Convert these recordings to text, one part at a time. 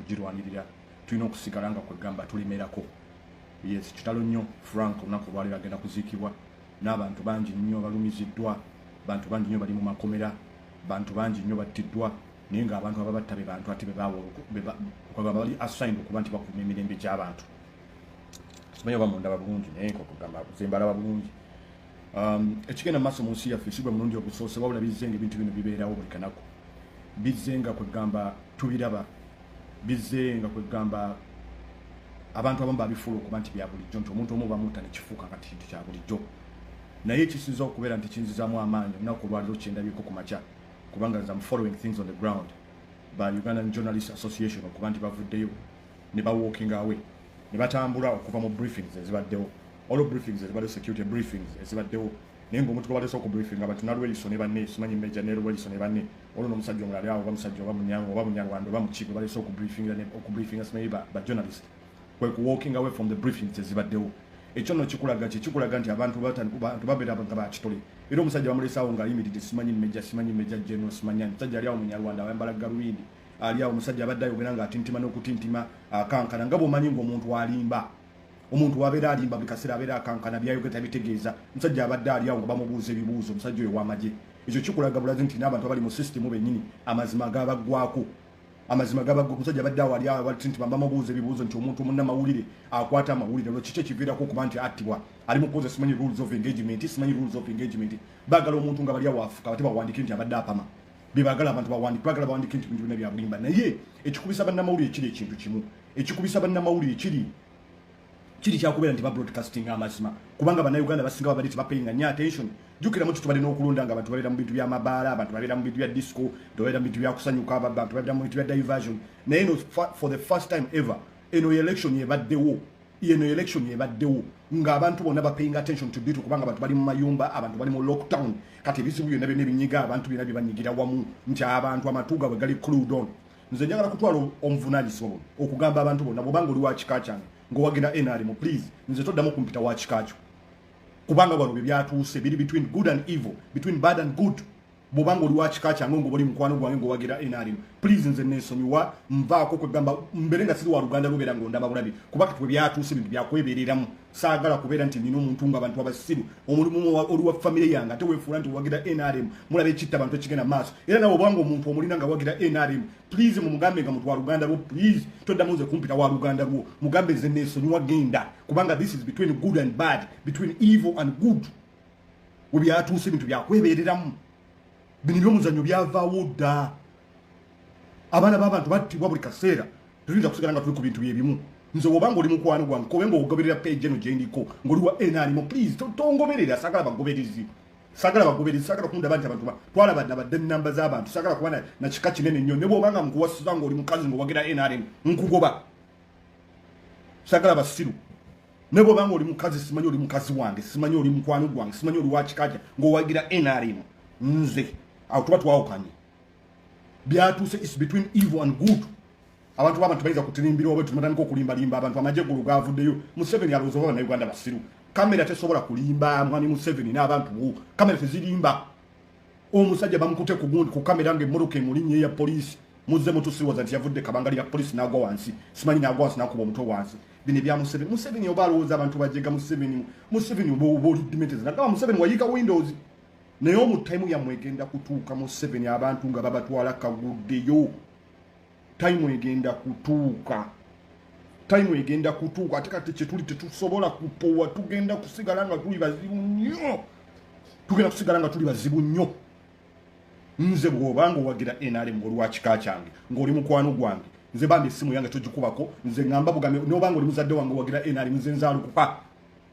kugirwanirira tulina okusigala nga kwegamba tulimerako. Yes, kitalo nnyo Frank olunaku lwali bagenda kuziikibwa n'abantu bangi nnyo balumiziddwa, bantu bangi nnyo bali mu makomera, bantu bangi nnyo battiddwa, naye ng'abantu ababatta be bantu ate bali assigned okuba nti bakuuma emirembe gy'abantu. Simanyi oba mundaba bulungi naye nkokugamba zembalaba bulungi. Ekigenda maaso mu nsi yaffe si gwe mulundi ogusoose wabula bizze nga ebintu bino bibeerawo buli kanaku. Bizze nga kwegamba tubiraba, bizze nga kwegamba abantu abamu babifuula okuba nti bya bulijjo, nti omuntu omu bamutta ne kifuuka nga kintu kya bulijjo. Naye ekisinza okubeera nti kinzizaamu amaanyi olunaku olwaliro kyendabyeko ku makya, kubanga I'm following things on the ground by Ugandan Journalists Association okuba nti bavuddeyo ne walking away ne batambula okuva mu briefings ezibaddewo. All briefings ezibaddewo, security briefings ezibaddewo, naye ng'omuntu gwe baleese okubriefing abantu Nalweliso ne banne, simanyi Major Nalweliso ne banne, olwo n'omusajja omulala ali awo, oba musajja oba Munyango oba Munyarwanda oba Mukigo baleese okubriefinga simanyi ba journalist kwe ku walking away from the briefings ezibaddewo. Ekyo nno kikulaga nti abantu babeera nga bakitole. Era omusajja bamuleesaawo ng'ayimiridde simanyi Major General simanyi omusajja ali awo Munyarwanda ayambala galubindi, ali awo omusajja abadde ayogera ng'atintima n'okutintima akankana nga bw'omanyi ng'omuntu alimba. Omuntu wabeera alimba buli kaseera abeera akankana byayogera bitegeeza. Omusajja abadde ali awo nga bamubuuza ebibuuzo, omusajja oyo w'amagye. Ekyo kikulaga bulazi nti n'abantu abali mu system bennyini amazima gabaggwako. Omusajja abadde awo ali awo nti bamubuuza ebibuuzo nti omuntu munnamawulire akwata amawulire olwo kiki ekiviirako okuba nti attibwa ali mu kukoza simanyi rules of engagement. Baagala omuntu nga bali awo afuka bate bawandiike nti abadde apama. Bebagala abantu bagala bawandiike nti bintu bino bya bulimba. Naye ekikubisa bannamawulire kiri ekintu kimu. Ekikubisa bannamawulire kiri kyakubeera nti broadcasting amazima, kubanga bannayuganda basinga babali tibapayinga nnyo attention. Jjukira mu kitu balina okulonda nga abantu babeera mu bintu by'amabaala, abantu babeera mu bintu bya disco, babeera mu bintu bya kusanyuka, abantu babeera mu bintu bya diversion. Naye no for the first time ever eno election yebaddewo ng'abantu bonna bapayinga attention to bitu, kubanga abantu bali mu mayumba, abantu bali mu lockdown. Kati ebizibu byonna byonna ebinyiga abantu byonna bibanyigira wamu nti abantu amatuga bwe gali clued on. Nze njagala kutwala omuvunaanyizibwa okugamba abantu bonna bw'obanga oli wa kika kyange ng'owagira NRM, please nze toddamu kumpita wa kika kyo, kubanga wano bye byatuuse biri between good and evil, between bad and good. Bw'obanga oli wa kika kyange ng'oba oli mukwano gwange ng'owagira NRM, please nze neesonyiwa nvaako kwegamba mbere nga siri wa Luganda lubeera ng'ondaba bulabi, kubanga bwe byatuuse bintu byakwebereramu. Saagala kubeera nti nina omuntu ng'abantu abasiru omulimu oli wa famire yange ate weefuula nti owagira NRM mulaba ekitta abantu ekigenda maaso. Era nawe obanga omuntu omulina nga wagira NRM, please mumugambe nga muntu wa Luganda lwo, please toddamu nze kumpita wa Luganda lwo, mugambe nze neesonyiwa genda, kubanga this is between good and bad, between evil and good. We byatuuse bintu byakwebereramu. Bino by'omuzannyo byavaawo dda. Abaana b'abantu battibwa buli kaseera, tuyinza kusigala nga tuli ku bintu byebimu. Nze obanga oli mukwano gwange kobe ng'ogoberera page eno gye ndiko ng'oli wa NRM, please tongoberera. Saagala bagoberezi, saagala kundaba nti abantu twalaba nabadde nnamba z'abantu, saagala kuba na kika kinene nnyo. Ne bw'obanga nkuwasiza ng'oli mukazi ng'owagira NRM nkugoba, saagala basiru. Ne bw'obanga oli mukazi simanyi oli mukazi wange, simanyi oli mukwano gwange, simanyi oli wa kika kya ng'owagira NRM, nze awo tuba twawukanye. Byatuuse is between evil and good. Abantu b'abantu bayiza kutirimbira oba tumatandika okulimbalimba abantu amajegulu gavuddeyo. Museveni alowooza oba bannayuganda basiru. Kamera tesobola kulimba mwami Museveni n'abantu bo, kamera tezirimba. Omusajja bamukute ku gundi ku kamera ng'emmotoka emulinnye ya poliisi, muzze mutusiwoza nti yavudde kabangali ya poliisi n'agwa wansi, simanyi n'agwa wansi n'akuba omutwe wansi. Bino ebya Museveni oba alowooza abantu bajega Museveni oba oli dimentezi nagamba Museveni wayiika Windows. Naye omutaimu yammwe egenda kutuuka Museveni abantu nga babatwala kaguddeyo. Time egenda kutuuka ate kati kye tuli tetusobola kupowa, tugenda kusigala nga tuli bazibu nnyo. Nze bw'obanga owagira NRM ng'oli wa kika kyange ng'oli mukwano gwange, nze bambi essimu yange togikubako, nze ngamba bugambe n'obanga oli muzadde wange owagira NRM nze nzaalukuka,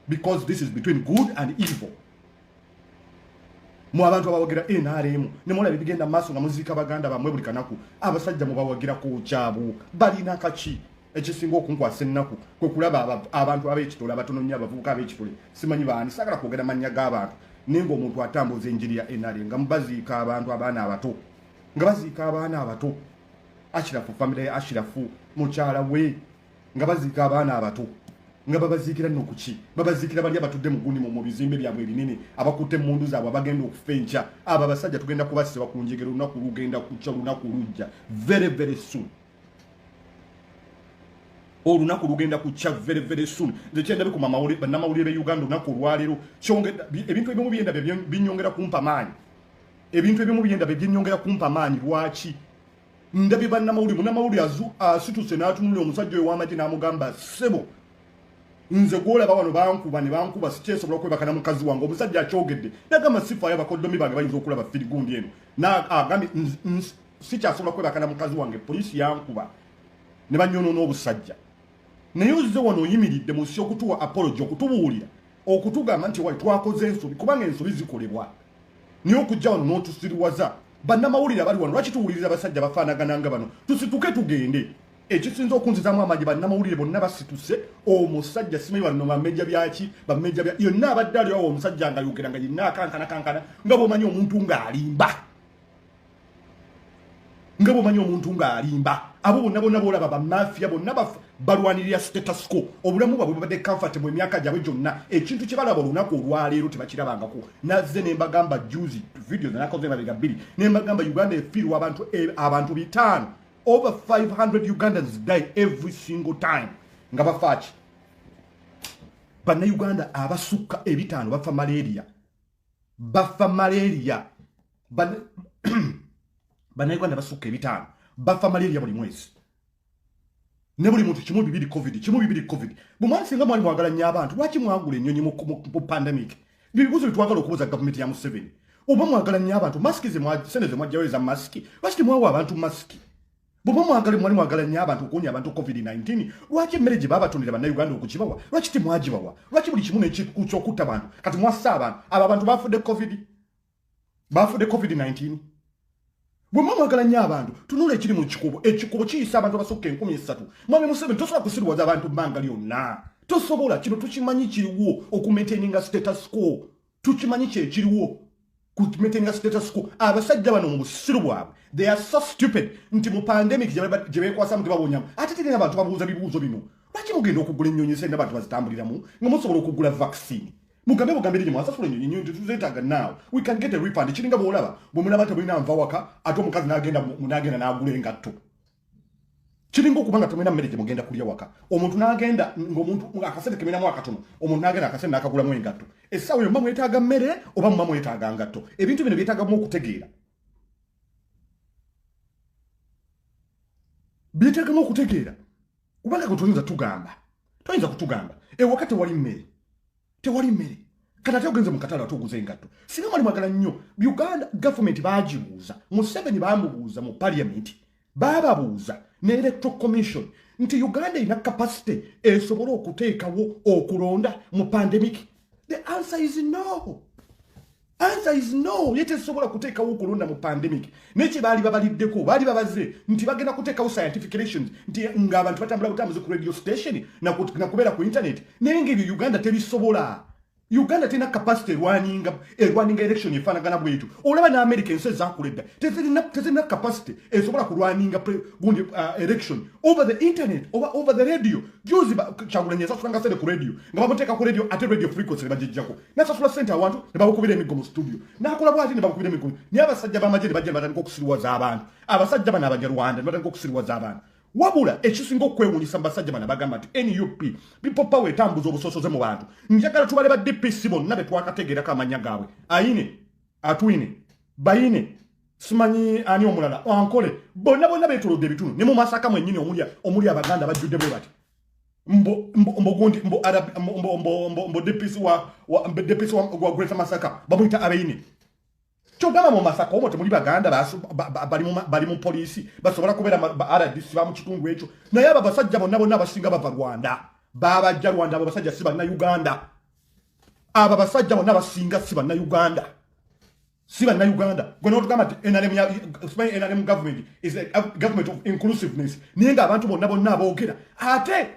because this is between good and evil. Mu abantu abawagira NRM ne mulaba bigenda maaso nga muzika baganda bamwe buli kanaku, abasajja mu bawagira ku kyabo balina kaki ekisinga okunkwasa ennaku kwe kulaba abantu ab'ekitole abatono nnyo abavubuka ab'ekitole simanyi baani, saagala kwogera mannya g'abantu, naye ng'omuntu atambuza enjiri ya NRM nga mubaziika abantu abaana abato, Ashirafu family ya Ashirafu mukyala we nga baziika abaana abato, nga babaziikira nno kuki, babaziikira bali abatudde mu gundi mu bizimbe byabwe ebinene, abakutte emmundu zaabwe abagenda okufa enkya. Abo abasajja tugenda kubasiba ku njegero lunaku lugenda kukya, lunaku lujja very very soon. olunaku lugenda kucha very very soon nze kyenda bikuma mawulire bannamawulire be Uganda olunaku olwaleero kyongera ebintu ebimu byenda binyongera kumpa maanyi ebintu ebimu byenda binyongera kumpa maanyi lwaki ndabye bannamawulire munnamawulire asituse n'atunula omusajja oyo w'amagye n'amugamba sebo nze gwolaba wano bankuba ne bankuba sikyesobola okwebaka na mukazi wange omusajja akyogedde nagamba sifaayo abakoddomi bange bayinza okulaba firigundi eno agambye sikyasobola kwebaka na mukazi wange poliisi yankuba ne banyonoona obusajja naye ozze wano oyimiridde mu nsi okutuwa apology okutubuulira okutugamba nti wali twakoze ensobi kubanga ensobi zikolebwa naye okujja wano n'otusiriwaza bannamawulire abali wano lwaki tuwuliriza abasajja bafaanagana nga bano tusituke tugende ekisinza okunzizaamu amaanyi bannamawulire bonna basituse omusajja simanyi bano bamejja byaki bamejja bya yonna abadde ali awo omusajja nga yogera nga yenna akankana nga bw'omanyi omuntu ng'alimba nga bw'omanyi omuntu ng'alimba abo bonna boolaba bamafia bonna balwanirira status quo obulamu bwabwe babadde comfortable emyaka gyabwe gyonna ekintu kye balaba olunaku olwaleero tebakirabangako nazze ne mbagamba juzi video zanakoze mabega bbiri ne mbagamba Uganda efiirwa abantu 5 over 500 Ugandans die every single time nga bafaaki bannayuganda abasukka 5 bafa malaria bannayuganda basukka 5 bafa malaria buli mwezi ne buli muntu kimu bibiri covid bumwani singa mwali mwagala nnyo abantu lwaki mwagula ennyonyi mu pandemic bibuzo bitwagala okubuza gavumenti ya Museveni oba mwagala nnyo abantu masiki sente mwajjawo eza masiki lwaki temwawa abantu masiki bw'oba mwali mwagala nnyo abantu okuwonya abantu covid-19 lwaki emmere gye baabatondera bannayuganda okukibawa lwaki temwagibawa lwaki buli kimu nekyokutta abantu kati mwassa abantu abo abantu bafudde covid-19 bw'oba mwagala nnyo abantu tunula ekiri mu ekikubo kiyisa abantu abasukka 13,000 mwami Museveni tosobola kusiriwaza abantu bbanga lyonna tosobola kino tukimanyi kiriwo okumaintaininga status quo tukimanyi kyekiriwo kumetenga status quo abasajja bano mu busiru bwabwe they are so stupid nti mu pandemic gye beekwasa mu tebabonyamu ate teri n'abantu babuuza bibuuzo bino lwaki mugenda okugula ennyonyi se n'abantu bazitambuliramu nga musobola okugula vaccine mugambe eri mwasasula ennyonyi tuzeetaaga naawe we can get a refund kiringa bw'olaba bwe mulaba temulina nva waka ate omukazi n'agenda n'agula engatto kiringa okuba nga temulina mmere gye mugenda kulya waka omuntu n'agenda ng'omuntu akasente keminamu akatono omuntu n'agenda akasente n'akagulamu engatto essaawa eyo mba mwetaaga mmere oba muba mwetaaga ngatto ebintu bino byetaagamu okutegeera byetaagamu okutegeera kubanga gwe toyinza kutugamba ewaka tewali mmere kati ate ogenze mu katale ate oguza engatto singa mwali mwagala nnyo Uganda gavumenti baagibuuza Museveni baamubuuza mu parliament baababuuza ne electoral commission nti Uganda ina capacity esobola okuteekawo okulonda mu pandemic. The answer is no. Yete sobola kuteekawo okulonda mu pandemic. Nechi baali babaliddeko baali babaze nti bagenda kuteekawo scientific elections nti ng'abantu batambula butambuzi ku radio station na kubeera ku internet n'engeri Uganda tebisobola. Uganda tena capacity erwaninga election efaanagana bwetu olaba na America ensi ezaakuledda tezirina capacity esobola kulwaninga election over the internet over the radio juzi Kyagulanyi yasasulanga sente ku radio nga bamuteeka ku radio ate radio frequency nebagijjako nasasula sente awantu ne babakubira emigo mu studio nakola bwati ne babakubira emigo naye abasajja b'amagye ne bajja ne batandika okusiriwaza abantu abasajja bano abanyarwanda ne batandika okusiriwaza abantu wabula ekisinga okwewuunyisa mu basajja bano bagamba nti NUP people power etambuza obusosoze mu bantu njagala tubale ba DPC bonna be twakategeerako amanya gaabwe Ayine Atwine Bayine simanyi ani omulala Ankole bonna beetolodde ebitunu ne mu Masaka mwennyini omuli abaganda bajjudde bwe bati mbo DPC wa Greater Masaka bamuyita Abayine kyogamba mu Masaka omwo temuli baganda bali mu poliisi basobola kubeera RDC ba mu kitundu ekyo naye abo abasajja bonna abasinga bava Rwanda babajja Rwanda abo basajja si bannayuganda abo abasajja bonna abasinga si bannayuganda gwe n'otugamba nti NRM government is a government of inclusiveness naye nga abantu bonna aboogera ate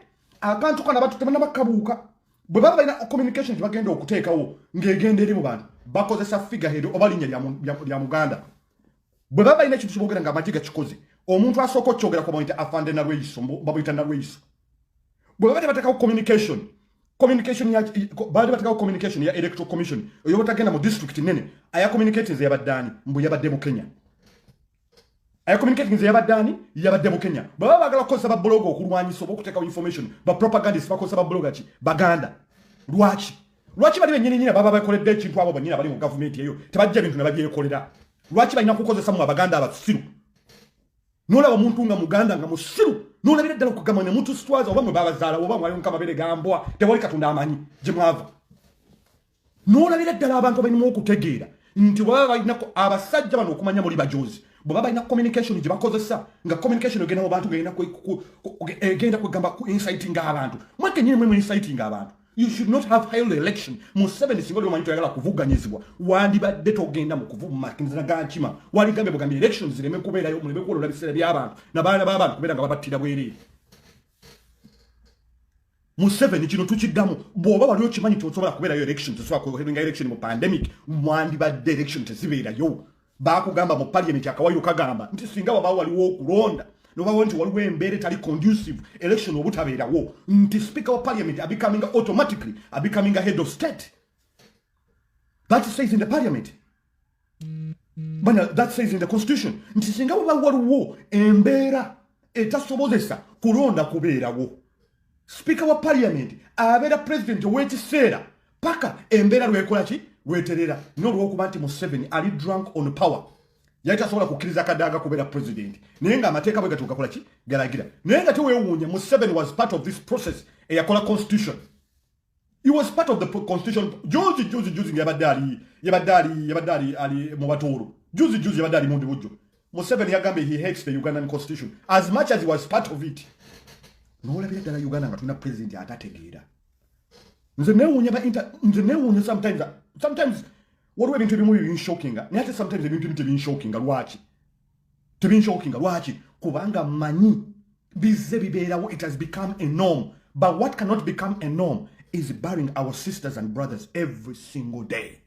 akantu kana batu tebanna bakabuuka bwe baba balina communication bagenda okuteekawo ng'egenda eri mu bantu bakozesa figurehead oba linnya lya Muganda bwe baba balina ekintu kyeboogera ng'amagye gakikoze omuntu asooka okyogera ku bamuyita afande Nalweyiso babuyita Nalweyiso bwe baba tebateekawo communication ya electoral commission oyo batagenda mu district nene aya communicating yabaddaani mbu yabadde mu Kenya aya communicating yabadani yabadde mu Kenya baba bagala kosa ba blog okulwanyisa okuteka information ba propagandist bakosa ba blog ki baganda lwaki bali bennyini baba bakoledde ekintu abo banyina bali mu government eyo tebajja bintu nababyekolera lwaki balina kukozesa mu abaganda abasiru nola omuntu nga muganda nga musiru nola bire ddala okugamanya muntu sitwaza oba mwe babazaala oba mwayo nkababere gambwa tewali katonda amanyi gye mwava nola bire ddala abantu abalina okutegeera nti baba balina abasajja bano okumanya muri bajozi baba balina communication gye bakozesa nga communication egenda mu bantu egenda kugamba ku inciting abantu mweke nyine mwe inciting abantu. You should not have held election. Museveni singo manyi toyagala kuvuganyizibwa. Wandi badde togenda mu kuvuma kinzana ganchima. Wali gambe bugambi elections zireme kubeera yo mulebe kulola bisere by'abantu. Na baana b'abantu kubeera nga babattira bwerere. Museveni kino tukiddamu. Bw'oba wali okimanyi tosobola kubeera yo elections tosobola kubeera election mu pandemic. Wandi badde election tezibeera yo. Baakugamba mu parliament akawayo kagamba nti singa waba waliwo okulonda. No want to waliwo embeera tali conducive election obutabeerawo nti speaker of parliament are becoming automatically are becoming a head of state. That says in the parliament. But that says in the constitution. Nti singa waliwo embeera etasobozesa kulonda kubeerawo. Speaker of parliament abeera president w'ekiseera paka embeera lwekola ki lweterera n'olwokuba nti Museveni ali drunk on power. Yaita sobola kukkiriza kadaga kubeera president naye nga amateeka bwe gatuuka kola ki galagira naye nga teweewuunya Museveni was part of this process eyakola constitution. He was part of the constitution. Juzi yabadde ali mu batoolo juzi yabadde ali mundi bujjo. Museveni yagambe he hates the Ugandan constitution as much as he was part of it. N'olabira ddala Uganda nga tulina president atategeera. Nze neewuunya sometimes waliwo ebintu ebimu binshokinga naye ate sometimes ebintu tebinshokinga lwaki kubanga manyi bizze bibeerawo. It has become a norm, but what cannot become a norm is burying our sisters and brothers every single day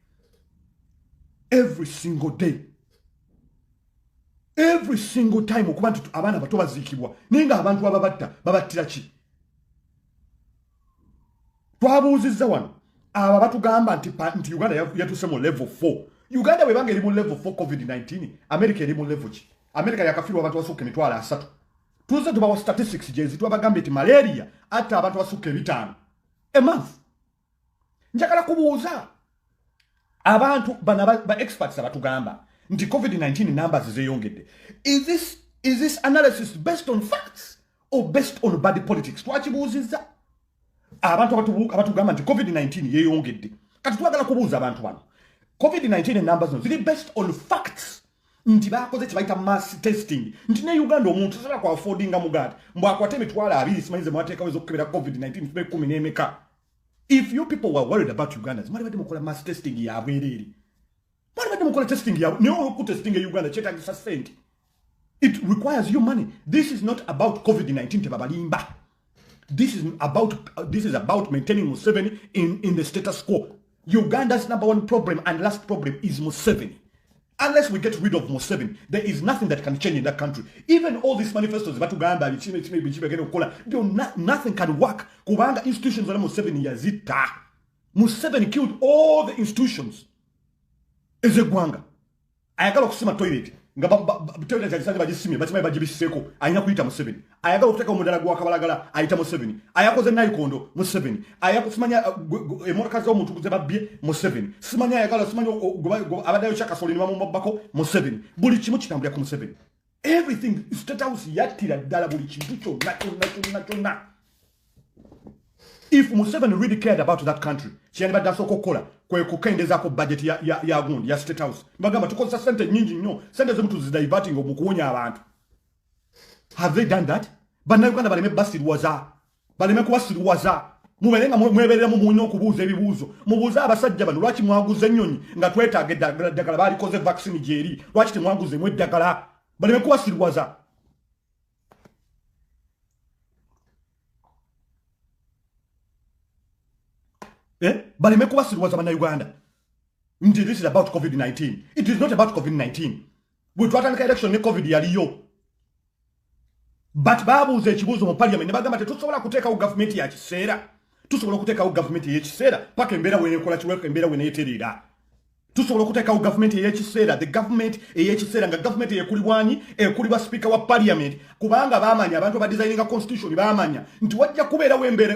time okuba nti abaana bato baziikibwa naye nga abantu babattira ki. Twabuuzizza wano aba batugamba nti Uganda yatuse mu level 4. Uganda webanga eri mu level 4 COVID-19, America eri mu level ki? America yakafirwa abantu basuka emitwalo 3. Tuze tubawa statistics jezi twabagambe nti malaria ate abantu basuka 5 a month. Njagala kubuuza abantu ba experts abatugamba nti COVID-19 numbers zeyongedde. Is this analysis based on facts or based on bad politics? Twakibuuzizza abantu abatugamba nti COVID-19 yeyongedde. Kati twagala kubuuza abantu bano COVID-19 numbers ziri based on facts nti bakoze kibayita mass testing nti ne Uganda omuntu asobola ku affordinga muganda mbwakwate emitwalo 2 simanyize mwateeka wezo okukebera COVID-19 tube 10 n'emeka. If you people were worried about Ugandans, mwali badde mukola mass testing ya bwerere. Mwali badde mukola testing ya ne oku testing ya Uganda kyetagisa sente. It requires you money. This is not about COVID-19 tebabalimba. This is about maintaining Museveni in the status quo. Uganda's #1 problem and last problem is Museveni. Unless we get rid of Museveni, there is nothing that can change in that country. Even all these manifestos about Uganda, nothing can work. Kubanga institutions like Museveni yazita. Museveni killed all the institutions. Ezegwanga. Ayagala okusima toilet. Toilet yazisanga bagisimye bakimaye bagibiseko ayina kuyita Museveni. Ayagala okuteka omudala gwa kabalagala ayita Museveni. Ayakoze nayikondo Museveni. Ayakusimanya emotoka zo omuntu kuze babye Museveni. Simanya ayagala simanya abadayo chaka solini mu mabako Museveni. Buli kimu kitambulira ku Museveni. Everything state house yatira dala buli kintu kyonna. If Museveni really cared about that country, chiyani baddaso kokola kwe kukendeza ko budget ya gundi ya state house. Bagamba tukozesa sente nyingi nnyo, sente ze mtu zidiverting omukuwonya abantu. Have they done that? Bana Uganda baleme basirwaza. Baleme kubasirwaza. Muberenga mweberera mu munyo okubuuza ebibuuzo. Mubuuza abasajja bano lwaki mwaguze ennyonyi nga twetaaga eddagala bali koze vaccine gyeri. Lwaki temwaguze mu eddagala? Baleme kubasirwaza. Baleme kubasirwaza bana Uganda. This is about COVID-19. It is not about COVID-19. We twatandika election ne COVID yaliyo. But babuuza ekibuuzo mu parliament ne bagamba tetusobola kuteekawo government ya kiseera. Tusobola kuteekawo government y'ekiseera paka embeera wenekola kiweka embeera weneeterera. tusobola okuteekawo government ey'ekiseera the government ey'ekiseera nga government eyekulibwanyi ekulibwa speaker wa parliament kubanga baamanya abantu abadesigninga constitution baamanya nti wajja kubeerawo embeera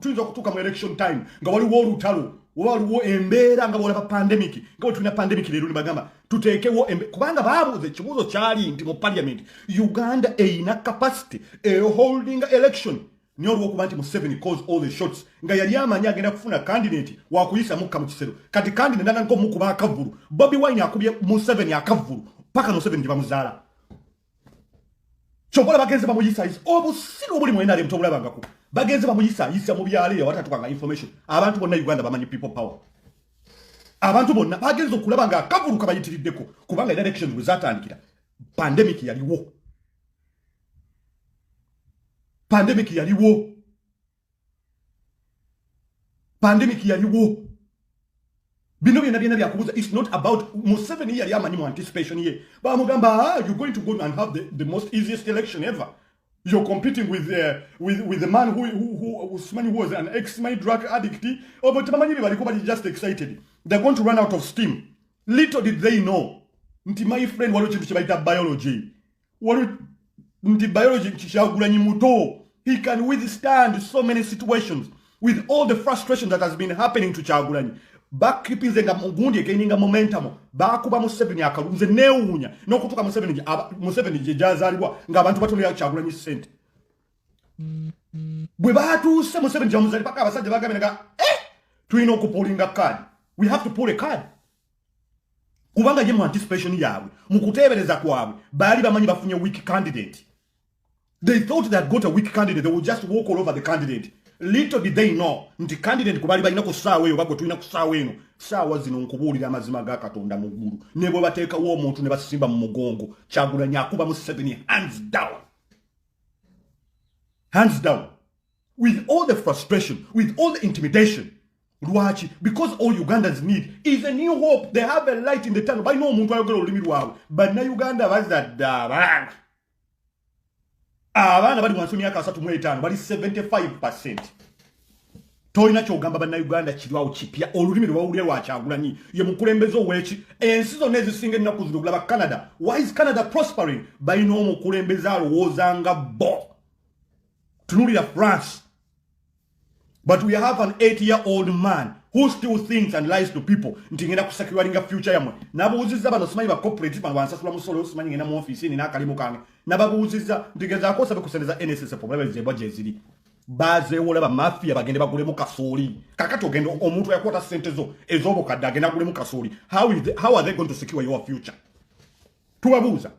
tuyinza okutuuka mu election time nga waliwo olutalo waliwo embeera nga bwolaba pandemic nga bwe tulina pandemic leero ne bagamba tuteekewo kubanga baabuuza ekibuuzo kyali nti mu parliament Uganda eyina capacity holding election niyo olw'okuba nti Museveni cause all the shots nga yali amanyi agenda kufuna candidate wakuyisa mukka mu kisero kati candidate ndanga nko mukuba akavulu Bobi Wine akubye Museveni akavulu paka Museveni bamuzaala chobola bagenze bamuyisayisa obusigo buli mwenda ali mtobulabangako bagenze bamuyisayisa mu byale ya watatukanga information abantu bonna Uganda bamanyi people power abantu bonna bagenze okulaba nga akavulu kabayitiriddeko kubanga elections bwezatandikira pandemic yaliwo pandemic yaliwo bino byonna byakubuza it's not about Museveni yali amanyi mu anticipation ye bamugamba you're going to go and have the most easiest election ever you're competing with the man who was an ex-my drug addict but bamanyi baliko bali just excited they're going to run out of steam little did they know nti my friend waliwo kintu kyebayita biology nti biology Kyagulanyi muto he can withstand so many situations with all the frustration that has been happening to Kyagulanyi bakipize nga mugundi ekeninga momentum bakuba Museveni akalunze neewunya n'okutuka Museveni jazalibwa nga abantu batolera Kyagulanyi sente bwe batuuse Museveni jamuzali paka abasajja bagamenga tulina okupulinga card we have to pull a card kubanga ye mu anticipation yaabwe mu kuteebereza kwabwe bali bamanyi bafunye weak candidate they thought they had got a weak candidate they would just walk all over the candidate little did they know nti candidate kubali balina kusaawa eyo bago tulina kusaawa eno saawa zino nkubuulira amazima ga Katonda mu ggulu ne bwe bateekawo omuntu ne basimba mu mugongo Kyagulanyi akuba Museveni hands down with all the frustration with all the intimidation Lwachi because all Ugandans need is a new hope they have a light in the tunnel by no omuntu ayogera olulimi lwabwe banna Uganda bazadda abaana bali wansi myaka 35 bali 75% toyina kyogamba banna Uganda kirwawo kipya olulimi lwawulira lwa Kyagulanyi ye mukulembeze oweki ensi zonna ezisinga ennaku zino kulaba Canada why is Canada prospering balina omukulembeze alowooza nga bo tunulira France but we have an 8-year-old man who still thinks and lies to people nti ngenda kusakirwalinga future yamwe nabuuziza bano simanyi ba corporate bano bansasula musolo simanyi ngenda mu office ni nakalimu kange nababuuziza ntigeza ko sabe kusendeza NSS problem zebwa jeziri bazeewola ba mafia bagende bagule mu kasooli kakati ogenda omuntu yakwata sente zo ezobokadde agenda gule mu kasooli how are they going to secure your future tubabuuza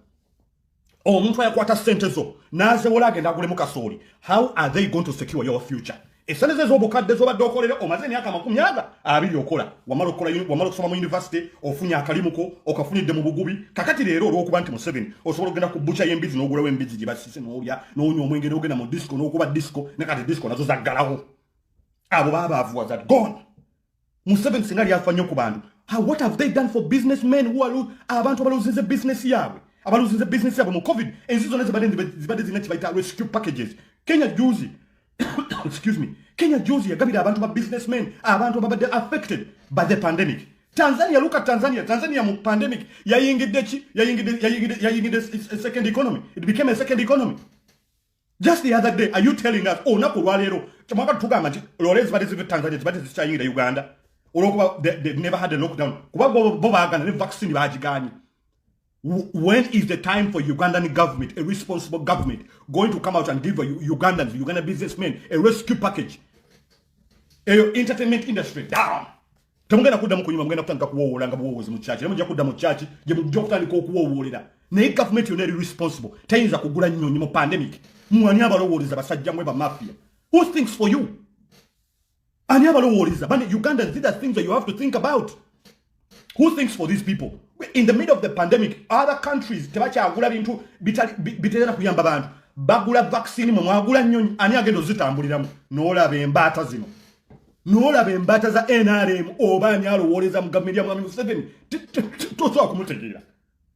omuntu yakwata sente zo nazeewola agenda gule mu kasooli how are they going to secure your future esente zobokadde zobadde okolera omaze myaka 20 abiri okola wamala okusoma mu university ofunya akalimuko okafunidde mu bugubi kakati leero olwokuba nti Museveni osobola okugenda ku butcher y'embizi n'ogulawo embizi gye basise n'olya n'onywa omwenge n'ogenda mu disco n'okuba disco ne kati disco nazo zaggalawo abo baabavu was that gone Museveni singa lyafa nnyo ku bantu what have they done for businessmen who are abantu abaluzinze business yaabwe mu COVID ensi zonna zibadde zina kibayita rescue packages Kenya juzi excuse me Kenya juzi yagabira abantu ba businessmen abantu ababadde affected by the pandemic Tanzania look at Tanzania mu pandemic yayingidde a second economy it became a second economy just the other day are you telling us naku lwaleero tamaka tugamba nti lorezi bade zive Tanzania zibadde zikyayingira Uganda olwokuba they never had a lockdown kuba bo baagana ne vaccine baagiganye. When is the time for Ugandan government, a responsible government, going to come out and give Ugandan businessmen a rescue package? Entertainment industry down. Tamugenda kudda mu kunyuma mugenda kutandika kuwoowola nga buwoowozi mu church. Nemujja kudda mu church gye mujja kutandika okuwoowoolera. Naye government yonna eri responsible. Tayinza kugula nnyonyi mu pandemic. Mwani abalowooleza basajja mwe ba mafia. Who thinks for you? Ani abalowooleza. But Ugandans, these are things that you have to think about. Who thinks for these people? In the middle of the pandemic, other countries tebakyagula bintu bitera kuyamba bantu. Bagula vaccine mu mwagula nnyonyi ani agenda zitambuliramu. N'olaba embaata zino. N'olaba embaata za NRM oba ani alowooleza mu gavumenti ya Mwami Museveni. Tosobola kumutegeera.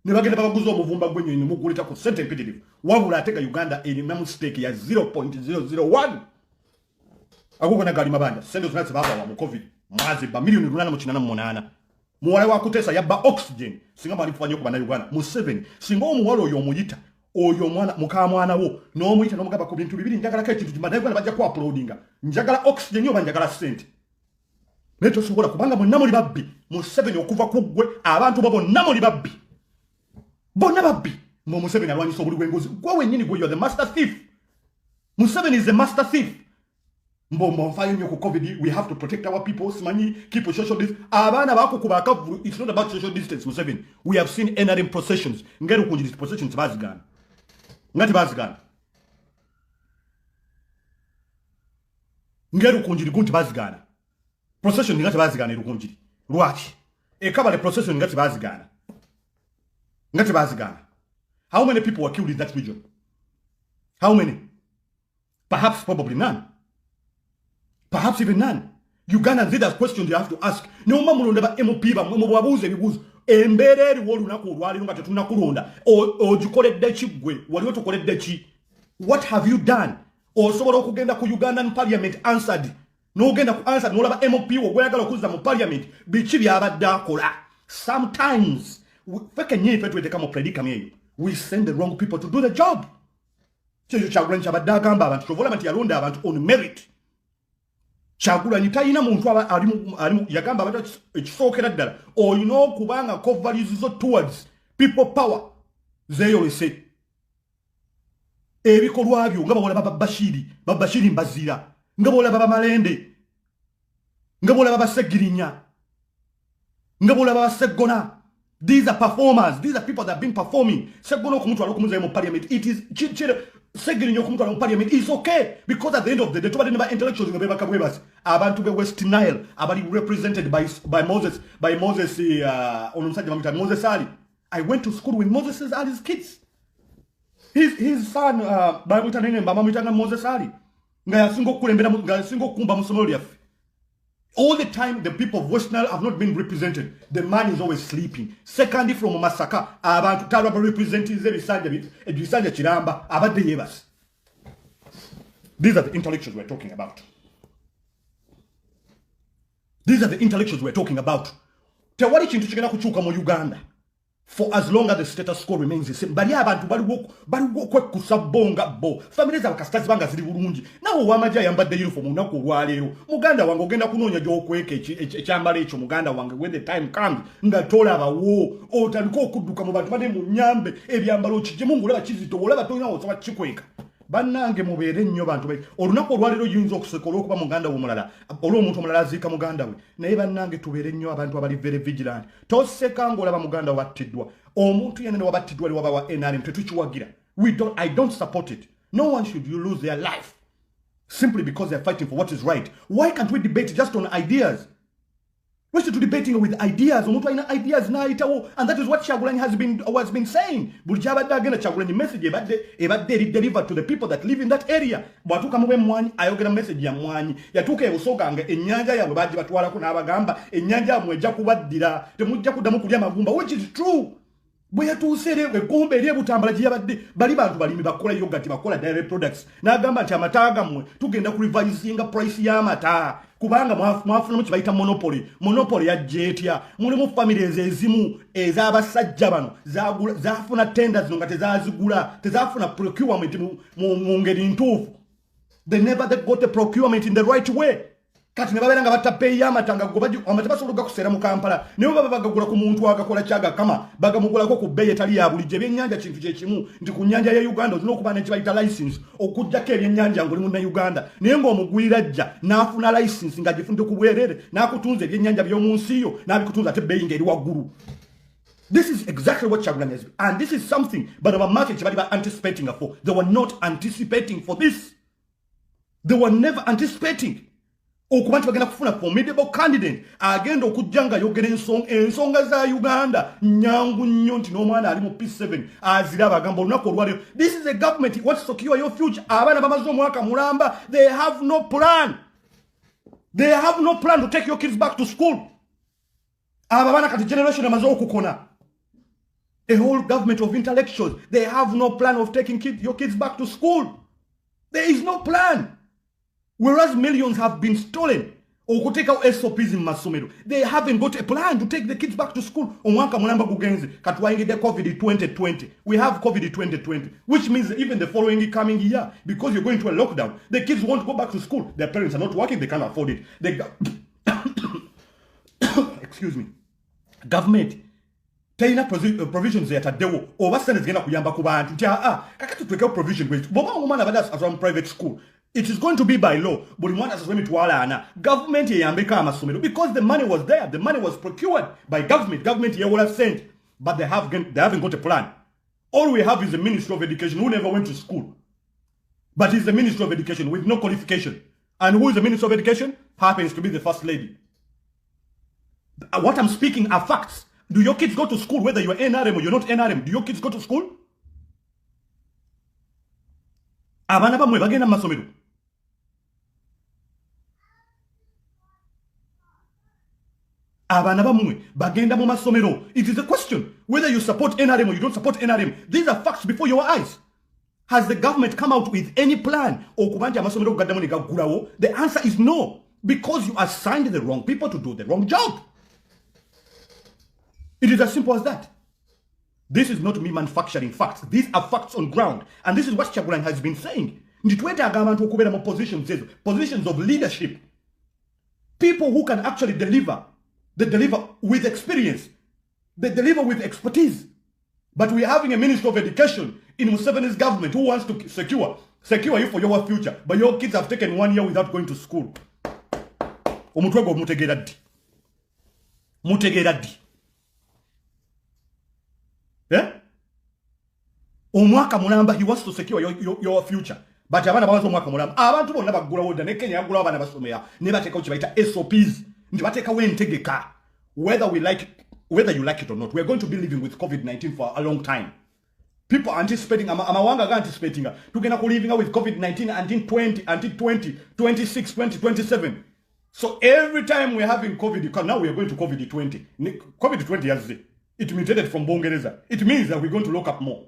Ne bagenda babaguza omuvumba gw'ennyonyi ne mugulita ku ssente empitirivu. Wabula ate Uganda erinamu stake ya 0.001. Ago gonna gali mabanja. Ssente zonna ze baabawa mu COVID. Mwazi ba milioni 888. muwala wa Kutesa yabba oxygen singa mali kufanya ku Uganda Museveni singa omuwala oyo omuyita oyo mwana muka mwana wo n'omuyita n'omugaba ku bintu bibiri njagala ka ekintu Uganda bajja ku uploadinga njagala oxygen yo banjagala sente neto sobola kubanga mwenna muli babbi Museveni okuva ku gwe abantu bonna muli babbi bonna babbi mo Museveni alwanyisa obuli bw'engozi gwe wennyini gwe you are the master thief Museveni is the master thief Mbombo mfayo nyo ku COVID we have to protect our people simanyi keep social distance abana bako kubaka it's not about social distance Museveni we have seen NRM processions ngero kunjiri processions bazigana ngati bazigana ngero kunjiri kunti bazigana procession ngati bazigana irukunjiri lwaki ekabale procession ngati bazigana how many people were killed in that region how many perhaps probably none perhaps even none Uganda these are questions you have to ask no mamulonda ba MP ba mwabuze bibuzo embereri wolunako olwali nga tetunakulonda ogikoledde kigwe waliwo tukoledde ki what have you done osobola okugenda ku Ugandan parliament answered no genda ku answer nolaba MP ogweyagala okuza mu parliament biki byabadde akola sometimes feke nyife tweteka mu predicament we send the wrong people to do the job kyo Kyagulanyi kyabadde agamba abantu tovola nti yalonda abantu on merit Kyagulanyi tayina muntu alimu yagamba abantu ekisookera ddala olina okubanga values zo towards people power zeyolese ebikolwa byo nga bawolaba babashiri mbazira nga bawolaba bamalende nga bawolaba basegirinya nga bawolaba basegona these are performers these are people that have been performing segona ku muntu alokumuza mu parliament it is segirinya ku muntu mu parliament is okay because at the end of the day tubadde ne ba intellectuals nga bebaka bwebasi abantu be West Nile abali represented by Moses onomusajja bamita Moses Ali I went to school with Moses Ali's kids his son bamita nene bamita Moses Ali nga yasinga okulembera nga yasinga okumba mu somero lyaffe all the time the people of West Nile have not been represented the man is always sleeping secondly from Masaka abantu talwa representing ebisanja kiramba abadde yebasi these are the intellectuals we're talking about tewali kintu kigenda kukyuka mu Uganda for as long as the status quo remains the same bali abantu baliwo kwekusa bonga bo families abakasitazi banga ziri bulungi nawo wamaja yambadde uniform unako olwaleero muganda wange ogenda kunoonya gy'okweka ekyambalo ekyo muganda wange when the time comes nga tolabawo otandika okudduka mu bantu bane mu nyambe ebyambalo kigimu ngolaba kizito olaba tolina osobola kikweka bannange mubeere nnyo bantu olunaku olwaleero yinza okuseka olw'okuba muganda w'omulala olw'omuntu omulala aziika muganda we naye bannange tubeere nnyo abantu abali very vigilant toseka ng'olaba muganda wattiddwa omuntu yenna ne wabattiddwa liwaba wa NRM tetukiwagira I don't support it no one should lose their life simply because they're fighting for what is right why can't we debate just on ideas we should be debating with ideas omuntu alina ideas naayitawo and that is what Kyagulanyi has been saying buli kyabadde agenda Kyagulanyi message ebadde delivered to the people that live in that area bwatuuka mu b'emmwanyi ayogera message ya mmwanyi yatuuka e Busoga nga ennyanja yaabwe bajja batwalako n'abagamba ennyanja yammwe ejja kubaddira temujja kuddamu kulya magumba which is true bwe yatuuse egomba eri ebutambala gye yabadde bali bantu balimi bakola yogurt bakola dairy products n'agamba nti amata gammwe tugenda ku revisinga price y'amata kubanga mwafunamu kibayita monopoly yajja etya mulimu families ezimu ez'abasajja bano zaafuna tenda zino nga tezafuna procurement mu ngeri ntuufu they never got the procurement in the right way kati ne babeera nga batapeeyi y'amata amata basobola okugakuseera mu Kampala naye baba bagagula ku muntu agakola kyagakama bagamugulako ku bbeeyi etali ya bulijjo ebyennyanja kintu kye kimu nti ku nnyanja ya Uganda olina okuba nekibayita license okuggyako ebyennyanja ng'oli munnauganda naye ng'omugwira ajja n'afuna license ng'agifunide ku bwereere n'akutunza ebyennyanja by'omu nsi yo n'abikutunza ate bbeeyi ng'eri waggulu This is exactly what Kyagulanyi has been. And this is something but our market were anticipating for. They were not anticipating for this. They were never anticipating. Okubanti bagenda kufuna formidable candidate agenda okujjanga yogera ensonga za Uganda nyangu nnyo nti n'omwana ali mu P7 azira bagamba olunaku olwaleero. This is a government that wants to secure your future. Abaana bamaze omwaka mulamba, they have no plan. They have no plan to take your kids back to school. Abaana kati generation amaze okukona. A whole government of intellectuals, they have no plan of taking your kids back to school. There is no plan. Whereas millions have been stolen. okuteka SOPs in masomero. They haven't got a plan to take the kids back to school. Omwaka mulamba gugenze katwaingide COVID 2020. We have COVID 2020, which means even the following coming year, because you're going to a lockdown, the kids won't go back to school. Their parents are not working, they can't afford it. Excuse me. Government Taina provisions yataddewo oba sente zigenda kuyamba ku bantu nti kakati tuweke provision kwetu bw'oba omwana abadde asoma private school, it is going to be by law buli mwana asasome emitwalo 4 government eyambeko amasomero because the money was there, the money was procured by government yewola sente, but they haven't got a plan. All we have is the Ministry of Education who never went to school, but he's the Ministry of Education with no qualification. And who is the Minister of Education? Happens to be the First Lady. What I'm speaking are facts. Do your kids go to school whether you're NRM or you're not NRM? Do your kids go to school? Abana bamwe bagenda mu masomero. Abana bamwe bagenda mu masomero. It is a question whether you support NRM or you don't support NRM. These are facts before your eyes. Has the government come out with any plan? The answer is no, because you assigned the wrong people to do the wrong job. It is as simple as that. This is not me manufacturing facts. These are facts on ground. And this is what Kyagulanyi has been saying. Positions of leadership. People who can actually deliver. They deliver with experience. They deliver with expertise. But we're having a Minister of Education in Museveni's government who wants to secure you for your future. But your kids have taken 1 year without going to school. Yeah? Omwaka mulamba, he wants to secure your future. But abana bawazo omwaka mulamba. Abantu bonna bagula woda ne Kenya yagula abana basomera. Ne bateka uchi baita SOPs. Ndi bateka wentegeka. Whether you like it or not, we're going to be living with COVID-19 for a long time. People are anticipating, amawanga anticipating, tugenda ku living with COVID-19 until 26, 2027. So every time we're having COVID, because now we are going to COVID-20. COVID-20 it mutated from Bongereza. It means that we're going to lock up more.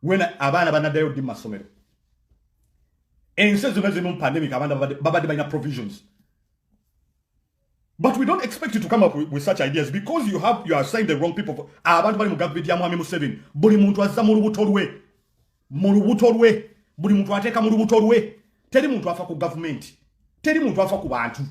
When abana banadayo di masomero. And since the pandemic, abana babade provisions. But we don't expect you to come up with such ideas because you are assigned the wrong people. Abantu bali mu government ya Mwami Museveni. Buli muntu azza mu lubuto lwe. Buli muntu ateka mu lubuto lwe. Teri muntu afa ku government. Teri muntu afa ku bantu.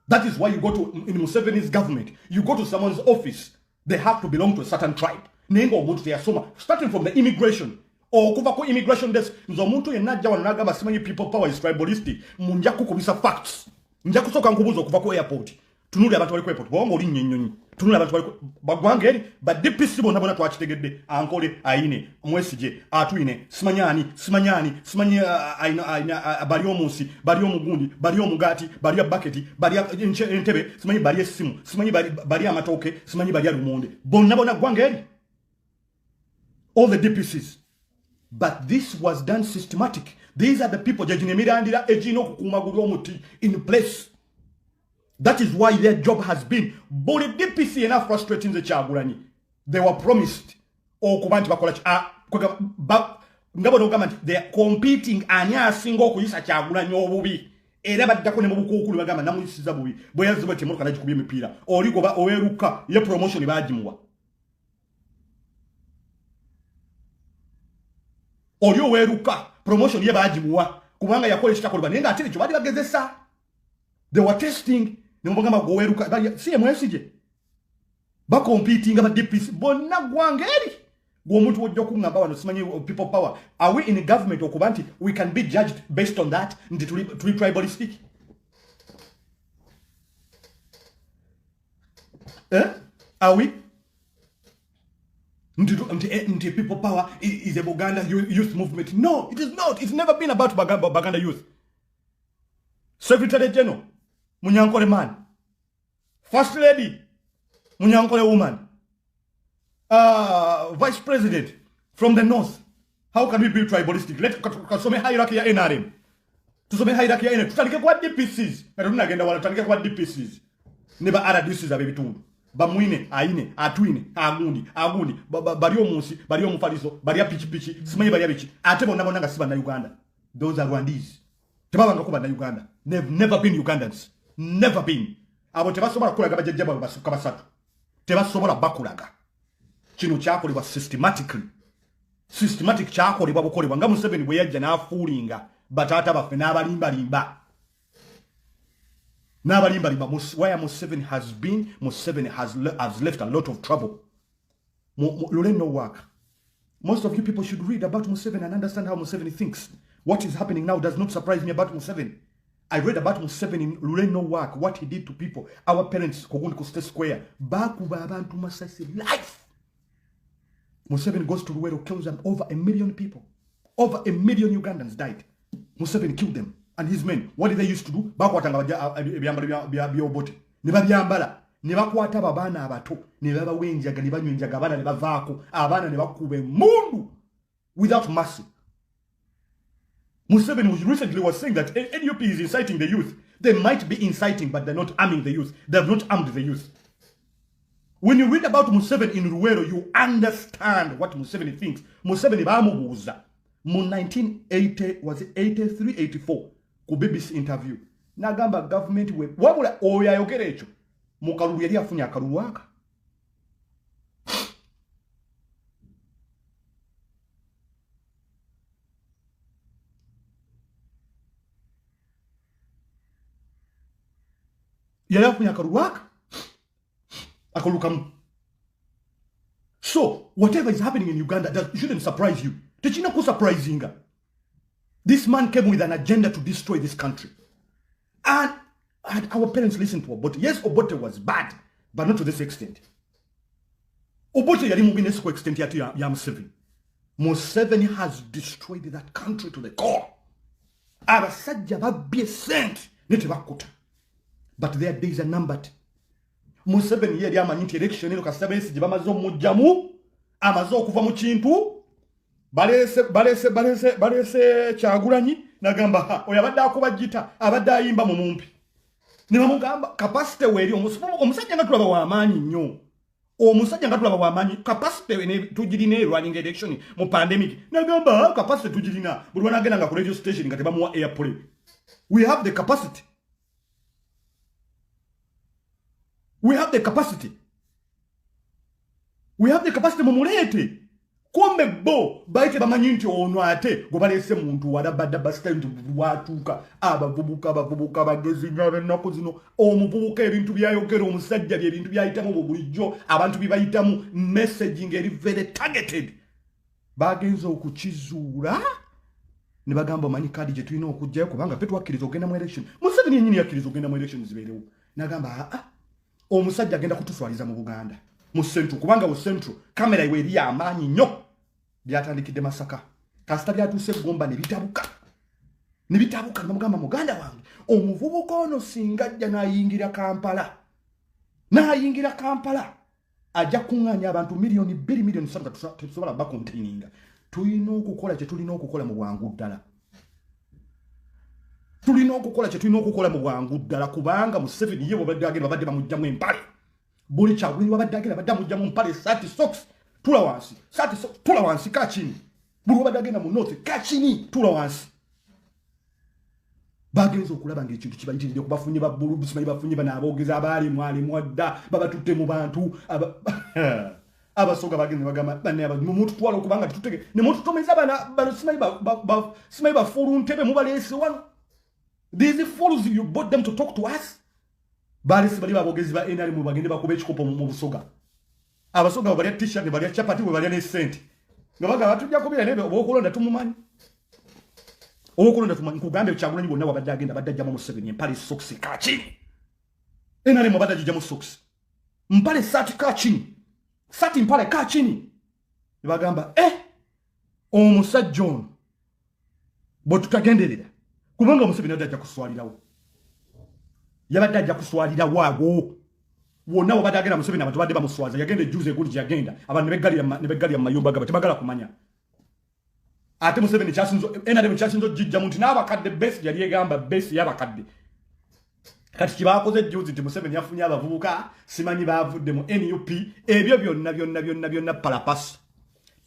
That is why you go to in Museveni's government. You go to someone's office. They have to belong to a certain tribe. Nengo omuntu teyasoma. Starting from the immigration. Okuva ku immigration desk. Nzo omuntu yenajja wanagamba simanyi people power is tribalistic. Munja kukubisa facts. Nja kusoka nkubuzo kuva ku airport. Tunuli abantu bali ku airport. Bongo oli nnyonyi. Tunuli abantu bali bagwange eri ba DPC bona twakitegedde ankole ayine mwesije atwine simanyani simanyi bali omunsi bali omugundi bali omugati bali bucket bali entebe simanyi bali esimu simanyi bali amatoke simanyi bali lumonde bona gwange eri. All the DPCs. But this was done systematic. These are the people in place. That is why their job has been. But the DPC enough frustrating the Kyagulanyi. They were promised. They are competing anya single kuyisa Kyagulanyi obubi. Era baddako ne mubukukulu bagamba namuyisiza bubi. Boyaziba temoka najikubye mipira. Oli goba oweruka ye promotion bagimuwa. Oli oweruka promotion ye bagimuwa. Kubanga yakole kitakoliba nenga atiri kyo bali bagezesa. They were testing. Nemubagamba goweruka bali CMSJ. Ba competing aba DPC bonna gwangeri. Gwomuntu wojja kungamba wano simanyi people power. Are we in a government okubanti we can be judged based on that ndi tuli tribalistic? Are we? Ndi people power is a Buganda youth movement. No, it is not. It's never been about Baganda youth. Secretary General Munyankole man. First Lady Munyankole woman. Vice President from the North. How can we be tribalistic? Let's kasome hierarchy ya NRM. Tusome hierarchy ya NRM. Tutalike kwa DPCs. Natuna agenda wala tutalike kwa DPCs. Neba ara DPCs abebitundu. Bamwine, aine, atwine, agundi, bari omunsi, bari omufaliso, bari pichi, simanyi bari bichi. Ate bonna bonna siba na Uganda. Those are Rwandese. Tebabanga kuba na Uganda. They've never been Ugandans. never been. Abo tebasobola kulaga bajjajja baabwe basukka basatu. Tebasobola bakulaga. Kino kyakolebwa systematic kyakolebwa bukolebwa nga Museveni bwe yajja n'afuulinga bataata baffe n'abalimbalimba. Where Museveni has been, Museveni has left a lot of trouble. No work. Most of you people should read about Museveni and understand how Museveni thinks. What is happening now does not surprise me about Museveni. I read about Museveni in Luleno work, what he did to people. Our parents, Kogundi State Square, Bakuba Abantu Masasi, life. Museveni goes to Luwero, kills them. Over 1 million people. Over 1 million Ugandans died. Museveni killed them. And his men, what did they used to do? Bakwatanga byobote. Nebabyambala. Nebakwata babana abato. Nebabawenjaga, nebanywenjaga abana nebavaako. Abana nebakuba mundu without mercy. Museveni recently was saying that NUP is inciting the youth. They might be inciting, but they're not arming the youth. They have not armed the youth. When you read about Museveni in Luwero, you understand what Museveni thinks. Museveni bamubuuza mu 1980, was it 83, 84, ku BBC interview. Nagamba government we wabula oyo ayogera ekyo mu kalulu yali afunye akalulu aka. Yali afunye akalulu aka. So, whatever is happening in Uganda that shouldn't surprise you. Techino surprising. This man came with an agenda to destroy this country. And our parents listened to Obote. Yes, Obote was bad, but not to this extent. Obote yali mubinesiko extent yatu ya Museveni. Museveni has destroyed that country to the core. Abasajja babye sent netebakuta. But their days are numbered. Museveni yali amanyi election ero kasaba esije bamazo mujjamu amazo okuva mu kintu balese Kyagulanyi nagamba oyo abadde akubajjita abadde ayimba mu mumpi ne bamugamba capacity weri omusajja nga tulaba wa amaanyi nnyo omusajja nga tulaba wa amaanyi capacity ne tujirina running election mu pandemic nagamba capacity tujirina buli wanagenda nga ku radio station nga tebamuwa airplay. We have the capacity. We have the capacity. We have the capacity mumulete. Kombe bo baite bamanyi nti ono ate go balese muntu wadabadda basitenti watuka abavubuka bagezi nyabe nako zino omuvubuka ebintu byayogera omusajja ebintu byayitamu bulijjo abantu bibayitamu messaging eri very targeted. Bagenzo okukizuula ne bagamba manyi kadi je tulina okujjayo kubanga petu wakkiriza ogenda mu election. Museveni yennyini yakkiriza ogenda mu election zibeerewo. Nagamba omusajja agenda kutuswaliza mu Buganda mu Central kubanga mu Central kamera iwe eri amaanyi nnyo byatandikidde Masaka kasita byatuuse Gomba ne bitabuka namugamba muganda wange omuvubuka ono singa ajja n'ayingira Kampala ajja kuŋŋaanya abantu milioni 2 milioni 3 tusobola bakontaininga. Tulina okukola kye tulina okukola mu bwangu ddala. Tulina okukola mu bwangu ddala kubanga Museveni ye babadde bamujjamu empale. Buli Kyagulanyi babadde agenda badde amujjamu empale sati socks tula wansi kachini. Buli babadde agenda mu north kachini tula wansi. Bagenza okulaba ng'ekintu kibayitirire kubafunye ba bulu bisimanyi bafunye bana aboogeza abaali mwali mwadda babatutte mu bantu abasoga bagenza bagamba banne muntu twala okubanga tutege ne muntu tomeza bana simanyi bafulu ntebe mubaleese wano. These fools you bought them to talk to us. Balisi bali babogezi ba NRM bagende bakuba ekikopo mu Busoga. Abasoga bali t-shirt ne bali chapati bali ne sente. Ngabaga batujja kubira nebe obokulonda tumumanyi. Obokulonda tumanyi kugambe Kyagulanyi bonna babadde agenda badajja mu Museveni empale socks kachini. NRM badajja mu socks. Mpale sati kachini. Sati mpale kachini. Bagamba omusajja ono bo tutagenderera. Kubanga Museveni adajja kuswalirawo. Yabadde ajja kuswalirawo awo. Wonna wabadde agenda Museveni abantu badde bamuswaza yagenda juze guli yagenda abantu ne beggali mayumba gaba tebagala kumanya. Ate Museveni kyasinzo jijja muntu n'abakadde base yali egamba base y'abakadde. Kati kibakoze juzi nti Museveni yafunye abavubuka simanyi bavudde mu NUP ebyo byonna palapasi.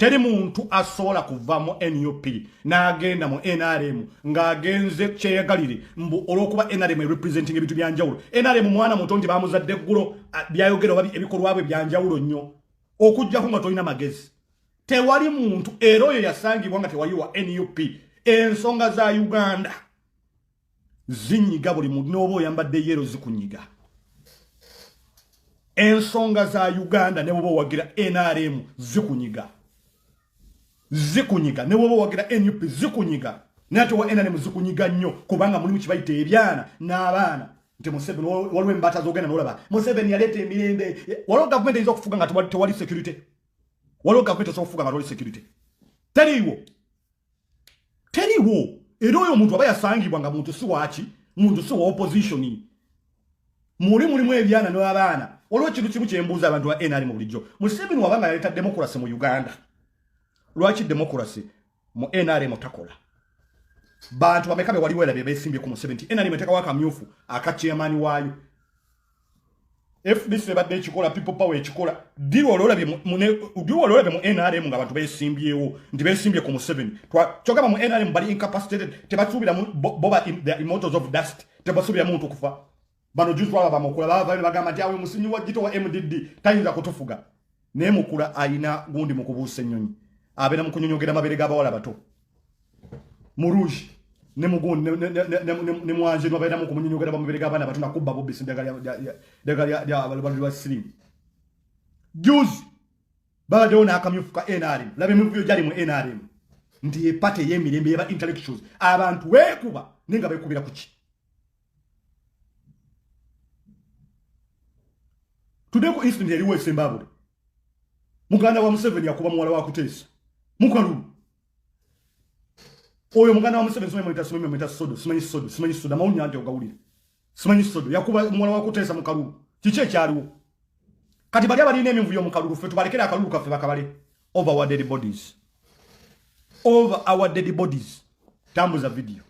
teri muntu asobola kuva mu NUP n'agenda mu NRM ng'agenze kyeyagalire mbu olw'okuba NRM representing ebintu byanjawulo. NRM mwana muto nti baamuzadde eggulo byayogera oba ebikolwa bwe byanjawulo nnyo okujjako nga tolina magezi. Tewali muntu era oyo yasangibwa nga tewaliwa NUP. Ensonga za Uganda zinyiga buli muntu n'oba oyambadde yero zikunyiga. Ensonga za Uganda ne bwoba owagira NRM zikunyiga. Zikunyiga ne bwoba owagira NUP zikunyiga. Nate wa NRM zikunyiga nnyo kubanga mulimu kibayite ebyana n'abaana. Nti Museveni waliwo embata z'ogenda n'olaba Museveni yaleeta emirembe. Waliwo gavumenti eyinza okufuga nga tewali security. Waliwo gavumenti eyinza okufuga nga tewali security. Teriiwo. Era oyo omuntu aba yasangibwa nga muntu si waaki, muntu si wa opposition. Mulimu ebyana n'abaana. Olwo kintu kimu kyembuuza abantu ba NRM bulijjo. Museveni wabanga yaleeta democracy mu Uganda. Lwaki democracy mu NRM takola? Bantu bameka be waliwo era beesimbye ku Museveni. NRM eteka waka myufu aka chairman waayo. FDC badde ekikola people power ekikola. Diwo ololabye mu NRM nga abantu beesimbyewo nti beesimbye ku Museveni. Kyokka mu NRM bali incapacitated tebasuubira boba the immortals of dust tebasuubira muntu kufa. Bano juzi waba bamukula bava bagamba nti awe musinyi wa jito wa MDD tayinza kutufuga. Naye mukula ayina gundi mu kubuusa ennyonyi. Abeera mu kunyonyogera mabere g'abawala bato. Muruji ne mugundi ne mwanje babeera mu kumunyonyogera mabere g'abaana bato nakubba bobisi dagali ya abantu ba slim. Juzi badewo n'akamyufu ka NRM labe mu jali mu NRM ndi epate y'emirembe y'aba intellectuals abantu weekuba ninga beekubira kuki. Today ko instant yaliwo Zimbabwe. Muganda wa Museveni yakuba muwala wa Kuteesa. Mukalulu. Oyo muganda wa Museveni somo mwita sodo, simanyi sodo mawunya ante ogawulira. Simanyi sodo yakuba muwala wa Kuteesa Mukalulu. Kiche kyaliwo. Kati bali abalina emivyo Mukalulu ffe tubalekera akalulu kaffe bakabale over our dead bodies. Tambuza video.